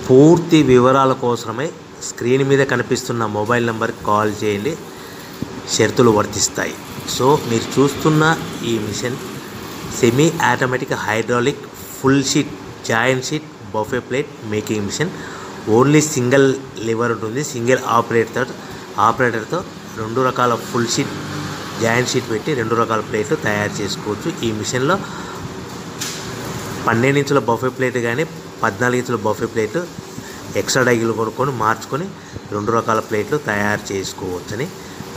పూర్తి వివరాల కోసమై స్క్రీన్ మీద కనిపిస్తున్న మొబైల్ నెంబర్కి కాల్ చేయండి. షరతులు వర్తిస్తాయి. సో మీరు చూస్తున్న ఈ machine semi automatic hydraulic full sheet joint sheet buffet plate making machine. Only single lever ఉంటుంది. సింగిల్ ఆపరేటర్తో 2 రకాల ఫుల్ షీట్ జాయింట్ షీట్ పెట్టి 2 రకాల ప్లేట్లు తయారు చేసుకోవచ్చు. ఈ మిషన్లో 12 ఇంచుల బఫే ప్లేట్ కానీ 14 ఇంచుల బఫే ప్లేట్ ఎక్స్ట్రా డైగులు కొనుక్కొని మార్చుకొని 2 రకాల ప్లేట్లు తయారు చేసుకోవచ్చని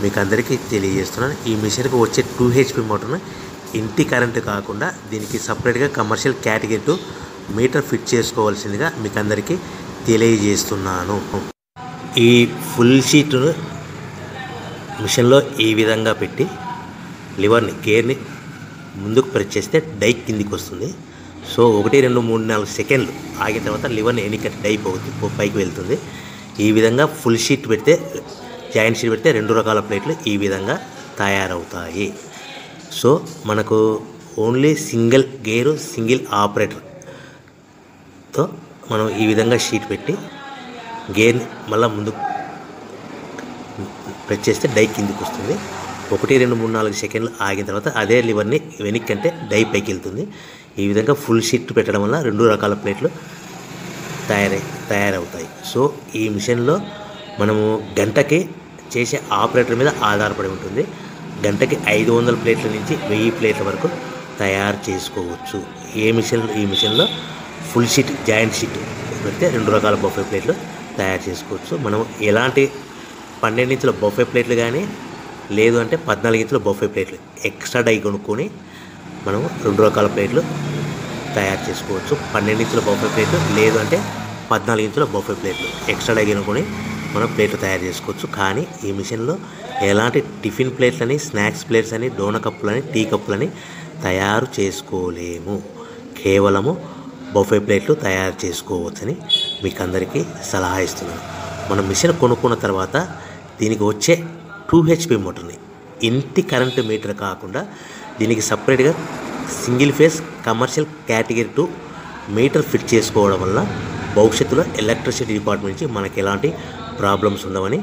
మీకు అందరికీ తెలియజేస్తున్నాను. ఈ మిషన్కి వచ్చే 2 HP మోటార్ను ఇంటి కరెంటు కాకుండా దీనికి సపరేట్గా కమర్షియల్ కేటగిరీ 2 మీటర్ ఫిట్ చేసుకోవాల్సిందిగా మీకు అందరికీ తెలియజేస్తున్నాను. ఈ ఫుల్ షీట్ను మిషన్లో ఈ విధంగా పెట్టి లివర్ని గేర్ని ముందుకు ప్రెస్ చేస్తే డై కిందికి వస్తుంది. సో 1 2 3 4 సెకండ్లు ఆగిన తర్వాత లివర్ని ఎన్నికట్టి డై పైకి వెళ్తుంది. ఈ విధంగా ఫుల్ షీట్ పెడితే జాయింట్ షీట్ పెడితే 2 రకాల ప్లేట్లు ఈ విధంగా తయారవుతాయి. సో మనకు ఓన్లీ సింగిల్ గేరు సింగిల్ ఆపరేటర్తో మనం ఈ విధంగా షీట్ పెట్టి గేర్ని మళ్ళీ ముందుకు ప్రెస్ చేస్తే డై కిందికి వస్తుంది. 1 2 3 4 సెకండ్లు ఆగిన తర్వాత అదే లివర్ని వెనక్కి అంటే డై పైకి వెళ్తుంది. ఈ విధంగా ఫుల్ షీట్ పెట్టడం వల్ల 2 రకాల ప్లేట్లు తయారవుతాయి. సో ఈ మిషన్లో మనము గంటకి చేసే ఆపరేటర్ మీద ఆధారపడి ఉంటుంది. గంటకి 500 ప్లేట్ల నుంచి 1000 ప్లేట్ల వరకు తయారు చేసుకోవచ్చు. ఈ మిషన్లో ఫుల్ షీట్ జాయింట్ షీట్ పెడితే 2 రకాల బఫే ప్లేట్లు తయారు చేసుకోవచ్చు. మనం ఎలాంటి 12 ఇంచుల బఫే ప్లేట్లు కానీ లేదు అంటే 14 ఇంచుల బఫే ప్లేట్లు ఎక్స్ట్రా డై కొనుక్కొని మనం 2 రకాల ప్లేట్లు తయారు చేసుకోవచ్చు. 12 ఇంచుల బఫే ప్లేట్లు లేదు అంటే 14 ఇంచుల బఫే ప్లేట్లు ఎక్స్ట్రా డై కొనుక్కొని మనం ప్లేట్లు తయారు చేసుకోవచ్చు. కానీ ఈ మిషన్లో ఎలాంటి టిఫిన్ ప్లేట్లని స్నాక్స్ ప్లేట్స్ అని డోన కప్పులని టీ కప్పులని తయారు చేసుకోలేము. కేవలము బఫే ప్లేట్లు తయారు చేసుకోవచ్చని మీకు అందరికీ సలహా ఇస్తున్నాను. మనం మిషన్ కొనుక్కున్న తర్వాత దీనికి వచ్చే 2 HP మోటార్ని ఇంటి కరెంటు మీటర్ కాకుండా దీనికి సపరేట్గా single phase commercial category 2 metre fit చేసుకోవడం వల్ల భవిష్యత్తులో ఎలక్ట్రిసిటీ డిపార్ట్మెంట్ నుంచి మనకి ఎలాంటి ప్రాబ్లమ్స్ ఉండవని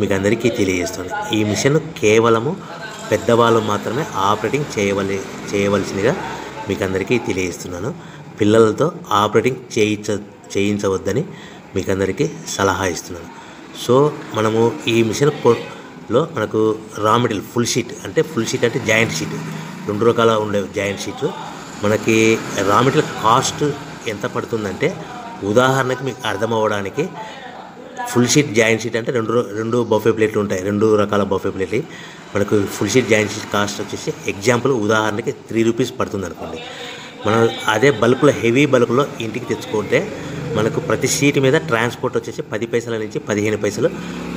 మీకు అందరికీ తెలియజేస్తుంది. ఈ మిషన్ కేవలము పెద్దవాళ్ళు మాత్రమే ఆపరేటింగ్ చేయవలసిందిగా మీకు అందరికీ తెలియజేస్తున్నాను. పిల్లలతో ఆపరేటింగ్ చేయించవద్దని మీకు అందరికీ సలహా ఇస్తున్నాను. సో మనము ఈ మిషన్లో మనకు రా మెటీరియల్ ఫుల్ షీట్ అంటే జాయింట్ షీట్ 2 రకాల ఉండే జాయింట్ షీట్ మనకి రా మెటీరియల్ కాస్ట్ ఎంత పడుతుందంటే ఉదాహరణకి మీకు అర్థం అవ్వడానికి ఫుల్ షీట్ జాయింట్ షీట్ అంటే 2 బఫే ప్లేట్లు ఉంటాయి. 2 రకాల బఫే ప్లేట్లు మనకు full sheet joint sheet cost వచ్చేసి ఎగ్జాంపుల్ ఉదాహరణకి 3 రూపీస్ పడుతుంది అనుకోండి. మనం అదే బల్క్లో హెవీ బల్క్లో ఇంటికి తెచ్చుకుంటే మనకు ప్రతి షీట్ మీద ట్రాన్స్పోర్ట్ వచ్చేసి 10 పైసల నుంచి 15 పైసలు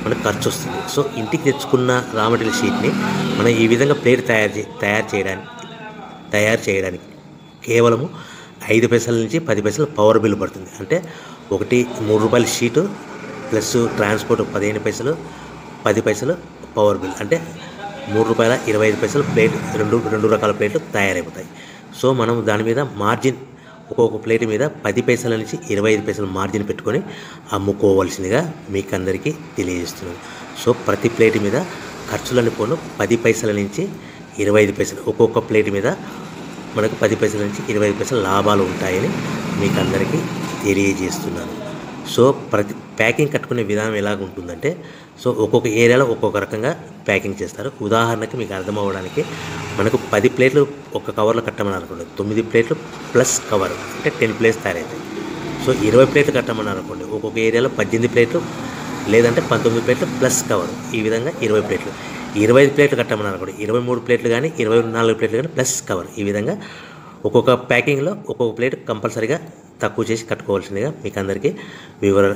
మనకు ఖర్చు వస్తుంది. సో ఇంటికి తెచ్చుకున్న రా మెటీరియల్ షీట్ని మనం ఈ విధంగా ప్లేట్ తయారు చేయడానికి కేవలము 5 పైసల నుంచి 10 పైసలు పవర్ బిల్ పడుతుంది. అంటే ఒకటి 3 రూపాయల షీటు ప్లస్ ట్రాన్స్పోర్ట్ 15 పైసలు 10 పైసలు పవర్ బిల్ అంటే 3 రూపాయల 25 పైసలు ప్లేట్ 2 రకాల ప్లేట్లు తయారైపోతాయి. సో మనం దాని మీద మార్జిన్ ఒక్కొక్క ప్లేట్ మీద 10 పైసల నుంచి 25 పైసలు మార్జిన్ పెట్టుకొని అమ్ముకోవాల్సిందిగా మీకు అందరికీ తెలియజేస్తున్నాను. సో ప్రతి ప్లేట్ మీద ఖర్చులని పోను 10 పైసల నుంచి 25 పైసలు ఒక్కొక్క ప్లేట్ మీద మనకు 10 పైసల నుంచి 25 పైసలు లాభాలు ఉంటాయని మీకు అందరికీ తెలియజేస్తున్నాను. సో ప్రతి ప్యాకింగ్ కట్టుకునే విధానం ఎలాగ ఉంటుందంటే సో ఒక్కొక్క ఏరియాలో ఒక్కొక్క రకంగా ప్యాకింగ్ చేస్తారు. ఉదాహరణకి మీకు అర్థం అవ్వడానికి మనకు 10 ప్లేట్లు ఒక కవర్లో కట్టమని అనుకోండి 9 ప్లేట్లు ప్లస్ కవర్ అంటే 10 ప్లేట్స్ తయారవుతాయి. సో 20 ప్లేట్లు కట్టమని అనుకోండి ఒక్కొక్క ఏరియాలో 18 ప్లేట్లు లేదంటే 19 ప్లేట్లు ప్లస్ కవర్ ఈ విధంగా 20 ప్లేట్లు. 25 ప్లేట్లు కట్టమని అనుకోండి 23 ప్లేట్లు కానీ 24 ప్లేట్లు కానీ ప్లస్ కవర్ ఈ విధంగా ఒక్కొక్క ప్యాకింగ్లో ఒక్కొక్క ప్లేట్ కంపల్సరీగా తక్కువ చేసి కట్టుకోవాల్సిందిగా మీకు అందరికీ వివరణ